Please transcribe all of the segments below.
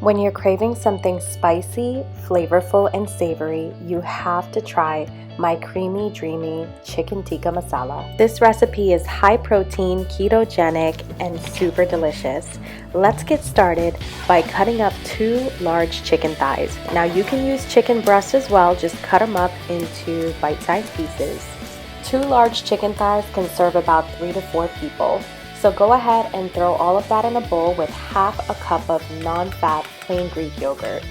When you're craving something spicy, flavorful, and savory, you have to try my creamy, dreamy chicken tikka masala. This recipe is high protein, ketogenic, and super delicious. Let's get started by cutting up 2 large chicken thighs. Now you can use chicken breasts as well, just cut them up into bite-sized pieces. 2 large chicken thighs can serve about 3 to 4 people. So go ahead and throw all of that in a bowl with half a cup of non-fat plain Greek yogurt.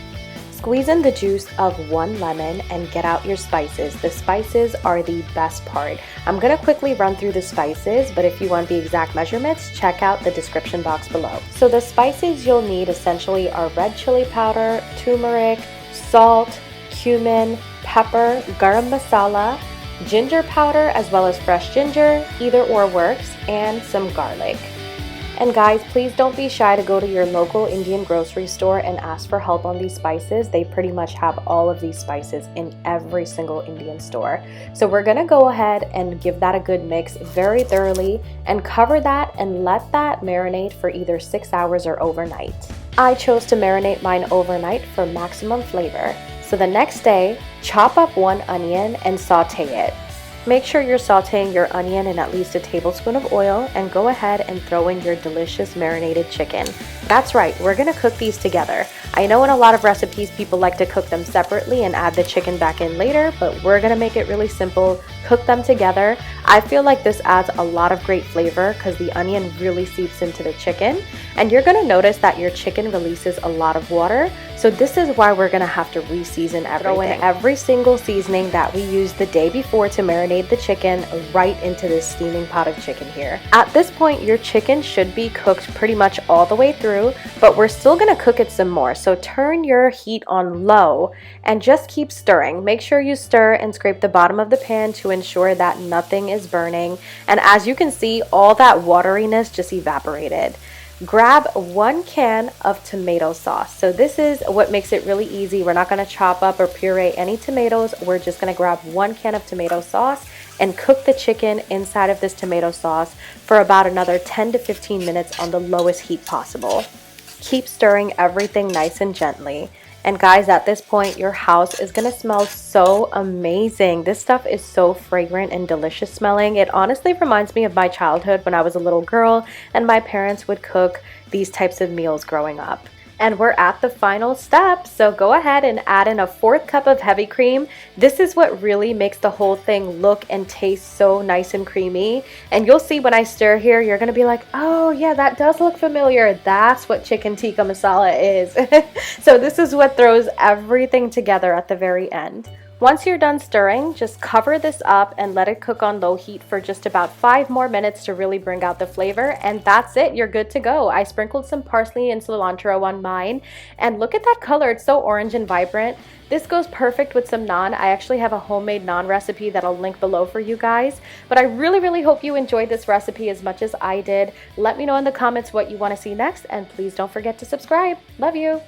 Squeeze in the juice of 1 lemon and get out your spices. The spices are the best part. I'm going to quickly run through the spices, but if you want the exact measurements, check out the description box below. So the spices you'll need essentially are red chili powder, turmeric, salt, cumin, pepper, garam masala, ginger powder as well as fresh ginger, either or works, and some garlic. And guys, please don't be shy to go to your local Indian grocery store and ask for help on these spices. They pretty much have all of these spices in every single Indian store. So we're gonna go ahead and give that a good mix very thoroughly and cover that and let that marinate for either 6 hours or overnight. I chose to marinate mine overnight for maximum flavor. So the next day, chop up 1 onion and saute it. Make sure you're sauteing your onion in at least a tablespoon of oil and go ahead and throw in your delicious marinated chicken. That's right, we're gonna cook these together. I know in a lot of recipes people like to cook them separately and add the chicken back in later, but we're gonna make it really simple, cook them together. I feel like this adds a lot of great flavor because the onion really seeps into the chicken, and you're gonna notice that your chicken releases a lot of water. So this is why we're gonna have to re-season everything. Throw in every single seasoning that we used the day before to marinate the chicken right into this steaming pot of chicken here. At this point, your chicken should be cooked pretty much all the way through, but we're still gonna cook it some more. So turn your heat on low and just keep stirring. Make sure you stir and scrape the bottom of the pan to ensure that nothing is burning. And as you can see, all that wateriness just evaporated. Grab 1 can of tomato sauce. So this is what makes it really easy. We're not going to chop up or puree any tomatoes. We're just going to grab 1 can of tomato sauce and cook the chicken inside of this tomato sauce for about another 10 to 15 minutes on the lowest heat possible. Keep stirring everything nice and gently. And guys, at this point, your house is gonna smell so amazing. This stuff is so fragrant and delicious smelling. It honestly reminds me of my childhood when I was a little girl and my parents would cook these types of meals growing up. And we're at the final step, so go ahead and add in a 1/4 cup of heavy cream. This is what really makes the whole thing look and taste so nice and creamy. And you'll see when I stir here, you're gonna be like, oh yeah, that does look familiar. That's what chicken tikka masala is. So this is what throws everything together at the very end. Once you're done stirring, just cover this up and let it cook on low heat for just about 5 more minutes to really bring out the flavor, and that's it. You're good to go. I sprinkled some parsley and cilantro on mine, and look at that color. It's so orange and vibrant. This goes perfect with some naan. I actually have a homemade naan recipe that I'll link below for you guys, but I really hope you enjoyed this recipe as much as I did. Let me know in the comments what you want to see next, and please don't forget to subscribe. Love you.